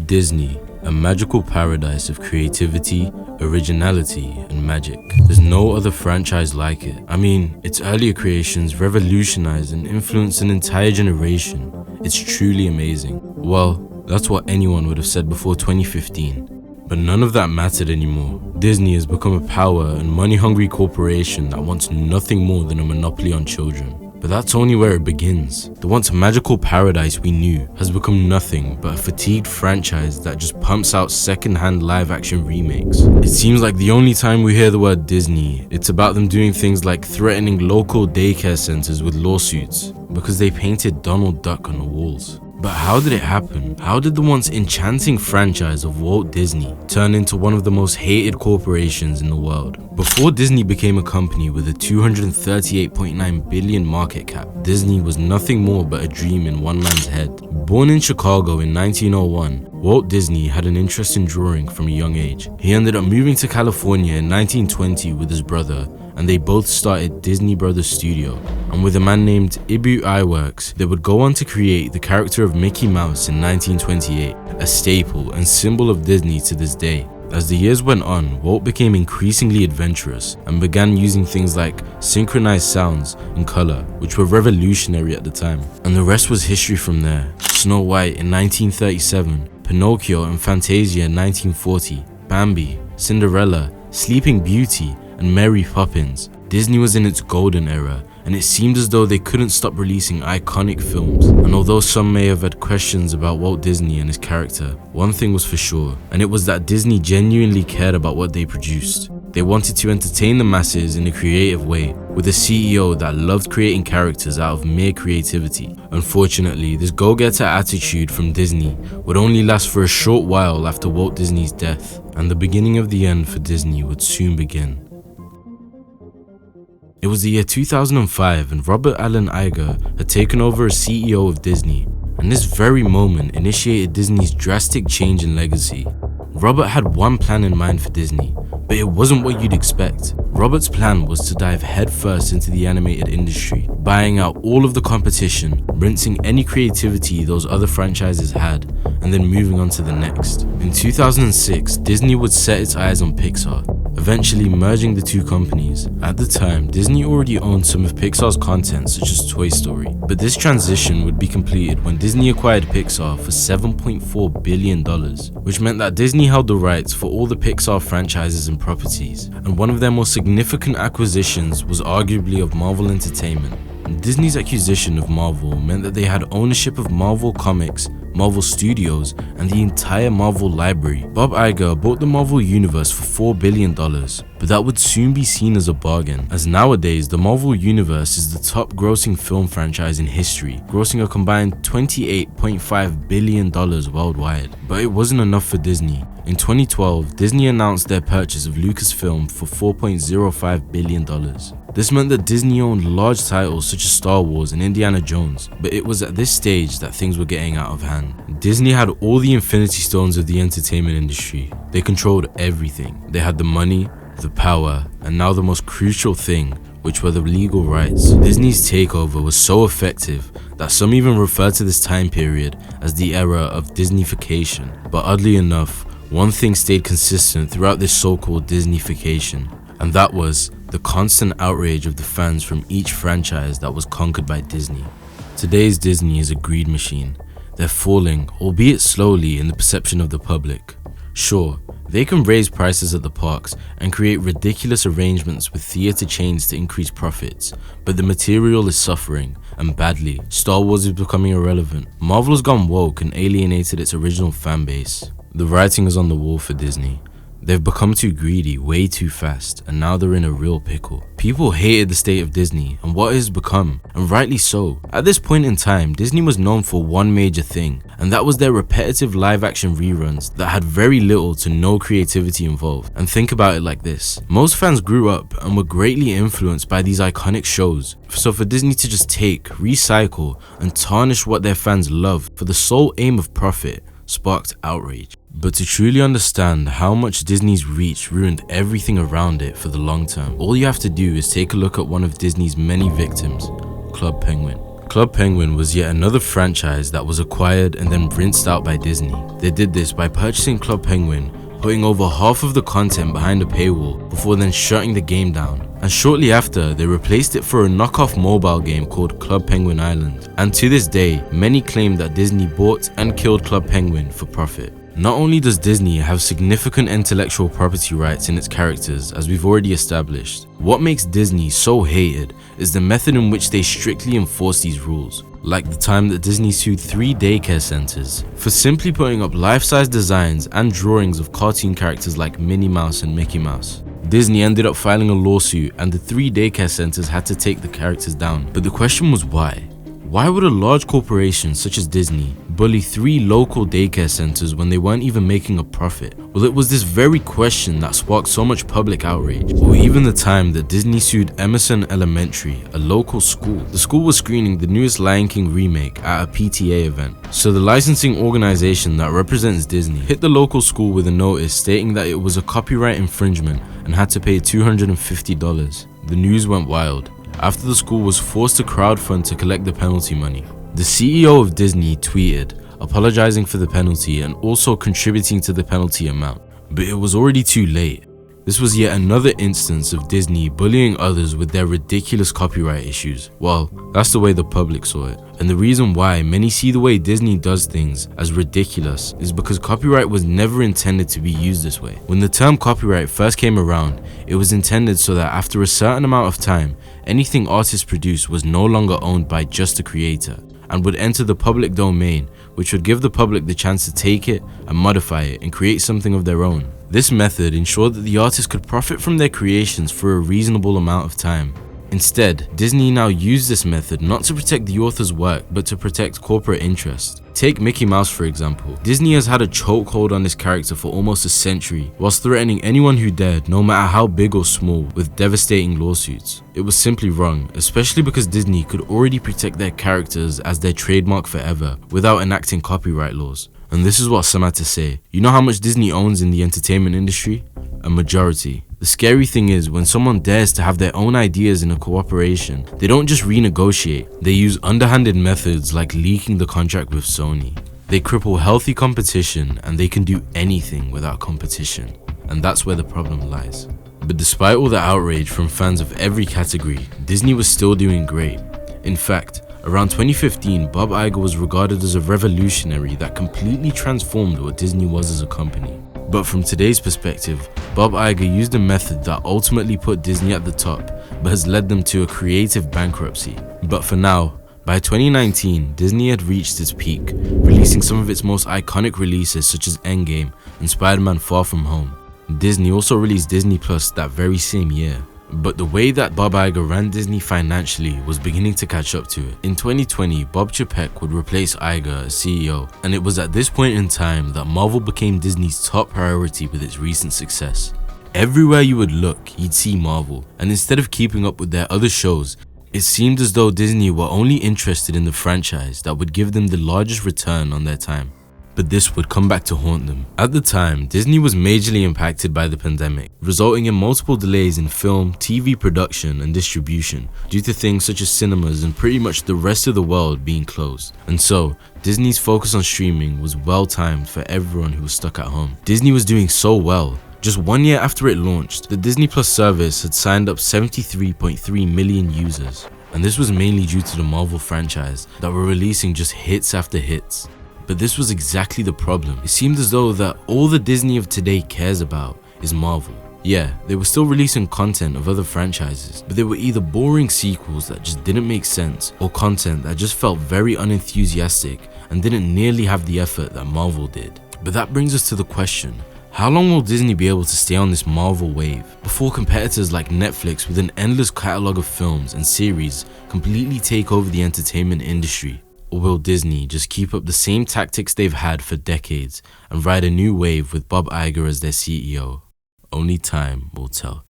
Disney, a magical paradise of creativity, originality, and magic. There's no other franchise like it. I mean, its earlier creations revolutionized and influenced an entire generation. It's truly amazing. Well, that's what anyone would have said before 2015. But none of that mattered anymore. Disney has become a power and money-hungry corporation that wants nothing more than a monopoly on children. But that's only where it begins. The once magical paradise we knew has become nothing but a fatigued franchise that just pumps out second-hand live-action remakes. It seems like the only time we hear the word Disney, it's about them doing things like threatening local daycare centers with lawsuits because they painted Donald Duck on the walls. But how did it happen? How did the once enchanting franchise of Walt Disney turn into one of the most hated corporations in the world? Before Disney became a company with a $238.9 billion market cap, Disney was nothing more but a dream in one man's head. Born in Chicago in 1901, Walt Disney had an interest in drawing from a young age. He ended up moving to California in 1920 with his brother, and they both started Disney Brothers Studio. And with a man named Ibu Iwerks, they would go on to create the character of Mickey Mouse in 1928, a staple and symbol of Disney to this day. As the years went on, Walt became increasingly adventurous and began using things like synchronized sounds and color, which were revolutionary at the time. And the rest was history from there. Snow White in 1937, Pinocchio and Fantasia in 1940, Bambi, Cinderella, Sleeping Beauty, and Mary Poppins. Disney was in its golden era, and it seemed as though they couldn't stop releasing iconic films. And although some may have had questions about Walt Disney and his character, one thing was for sure, and it was that Disney genuinely cared about what they produced. They wanted to entertain the masses in a creative way, with a CEO that loved creating characters out of mere creativity. Unfortunately, this go-getter attitude from Disney would only last for a short while after Walt Disney's death, and the beginning of the end for Disney would soon begin. It was the year 2005 and Robert Allen Iger had taken over as CEO of Disney, and this very moment initiated Disney's drastic change in legacy. Robert had one plan in mind for Disney, but it wasn't what you'd expect. Robert's plan was to dive headfirst into the animated industry, buying out all of the competition, rinsing any creativity those other franchises had, and then moving on to the next. In 2006, Disney would set its eyes on Pixar, eventually merging the two companies. At the time, Disney already owned some of Pixar's content such as Toy Story, but this transition would be completed when Disney acquired Pixar for $7.4 billion, which meant that Disney held the rights for all the Pixar franchises and properties, and one of their most significant acquisitions was arguably of Marvel Entertainment. Disney's acquisition of Marvel meant that they had ownership of Marvel Comics, Marvel Studios, and the entire Marvel library. Bob Iger bought the Marvel Universe for $4 billion, but that would soon be seen as a bargain, as nowadays the Marvel Universe is the top grossing film franchise in history, grossing a combined $28.5 billion worldwide. But it wasn't enough for Disney. In 2012, Disney announced their purchase of Lucasfilm for $4.05 billion. This meant that Disney owned large titles such as Star Wars and Indiana Jones, but it was at this stage that things were getting out of hand. Disney had all the infinity stones of the entertainment industry. They controlled everything. They had the money, the power, and now the most crucial thing, which were the legal rights. Disney's takeover was so effective that some even refer to this time period as the era of Disneyfication. But oddly enough, one thing stayed consistent throughout this so-called Disneyfication, and that was the constant outrage of the fans from each franchise that was conquered by Disney. Today's Disney is a greed machine. They're falling, albeit slowly, in the perception of the public. Sure, they can raise prices at the parks and create ridiculous arrangements with theater chains to increase profits, but the material is suffering, and badly. Star Wars is becoming irrelevant. Marvel has gone woke and alienated its original fan base. The writing is on the wall for Disney. They've become too greedy way too fast, and now they're in a real pickle. People hated the state of Disney and what it has become, and rightly so. At this point in time, Disney was known for one major thing, and that was their repetitive live-action reruns that had very little to no creativity involved. And think about it like this. Most fans grew up and were greatly influenced by these iconic shows. So for Disney to just take, recycle, and tarnish what their fans love for the sole aim of profit sparked outrage. But to truly understand how much Disney's reach ruined everything around it for the long term, all you have to do is take a look at one of Disney's many victims, Club Penguin. Club Penguin was yet another franchise that was acquired and then rinsed out by Disney. They did this by purchasing Club Penguin, putting over half of the content behind a paywall before then shutting the game down. And shortly after, they replaced it for a knockoff mobile game called Club Penguin Island. And to this day, many claim that Disney bought and killed Club Penguin for profit. Not only does Disney have significant intellectual property rights in its characters, as we've already established, what makes Disney so hated is the method in which they strictly enforce these rules. Like the time that Disney sued 3 daycare centers for simply putting up life-size designs and drawings of cartoon characters like Minnie Mouse and Mickey Mouse. Disney ended up filing a lawsuit and the 3 daycare centers had to take the characters down. But the question was why? Why would a large corporation such as Disney bully 3 local daycare centers when they weren't even making a profit? Well, it was this very question that sparked so much public outrage, or even the time that Disney sued Emerson Elementary, a local school. The school was screening the newest Lion King remake at a PTA event, so the licensing organization that represents Disney hit the local school with a notice stating that it was a copyright infringement and had to pay $250. The news went wild after the school was forced to crowdfund to collect the penalty money. The CEO of Disney tweeted, apologizing for the penalty and also contributing to the penalty amount. But it was already too late. This was yet another instance of Disney bullying others with their ridiculous copyright issues. Well, that's the way the public saw it. And the reason why many see the way Disney does things as ridiculous is because copyright was never intended to be used this way. When the term copyright first came around, it was intended so that after a certain amount of time, anything artists produced was no longer owned by just the creator and would enter the public domain, which would give the public the chance to take it and modify it and create something of their own. This method ensured that the artists could profit from their creations for a reasonable amount of time. Instead, Disney now used this method not to protect the author's work, but to protect corporate interests. Take Mickey Mouse for example. Disney has had a chokehold on this character for almost a century, whilst threatening anyone who dared, no matter how big or small, with devastating lawsuits. It was simply wrong, especially because Disney could already protect their characters as their trademark forever, without enacting copyright laws. And this is what some had to say. You know how much Disney owns in the entertainment industry? A majority. The scary thing is, when someone dares to have their own ideas in a cooperation, they don't just renegotiate, they use underhanded methods like leaking the contract with Sony. They cripple healthy competition, and they can do anything without competition. And that's where the problem lies. But despite all the outrage from fans of every category, Disney was still doing great. In fact, around 2015, Bob Iger was regarded as a revolutionary that completely transformed what Disney was as a company. But from today's perspective, Bob Iger used a method that ultimately put Disney at the top, but has led them to a creative bankruptcy. But for now, by 2019, Disney had reached its peak, releasing some of its most iconic releases such as Endgame and Spider-Man Far From Home. Disney also released Disney Plus that very same year. But the way that Bob Iger ran Disney financially was beginning to catch up to it. In 2020, Bob Chapek would replace Iger as CEO, and it was at this point in time that Marvel became Disney's top priority with its recent success. Everywhere you would look, you'd see Marvel, and instead of keeping up with their other shows, it seemed as though Disney were only interested in the franchise that would give them the largest return on their time. But this would come back to haunt them. At the time, Disney was majorly impacted by the pandemic, resulting in multiple delays in film, TV production, and distribution due to things such as cinemas and pretty much the rest of the world being closed. And so, Disney's focus on streaming was well timed for everyone who was stuck at home. Disney was doing so well. Just 1 year after it launched, the Disney Plus service had signed up 73.3 million users. And this was mainly due to the Marvel franchise that were releasing just hits after hits. But this was exactly the problem. It seemed as though that all the Disney of today cares about is Marvel. Yeah, they were still releasing content of other franchises, but they were either boring sequels that just didn't make sense, or content that just felt very unenthusiastic and didn't nearly have the effort that Marvel did. But that brings us to the question, how long will Disney be able to stay on this Marvel wave before competitors like Netflix with an endless catalog of films and series completely take over the entertainment industry? Or will Disney just keep up the same tactics they've had for decades and ride a new wave with Bob Iger as their CEO? Only time will tell.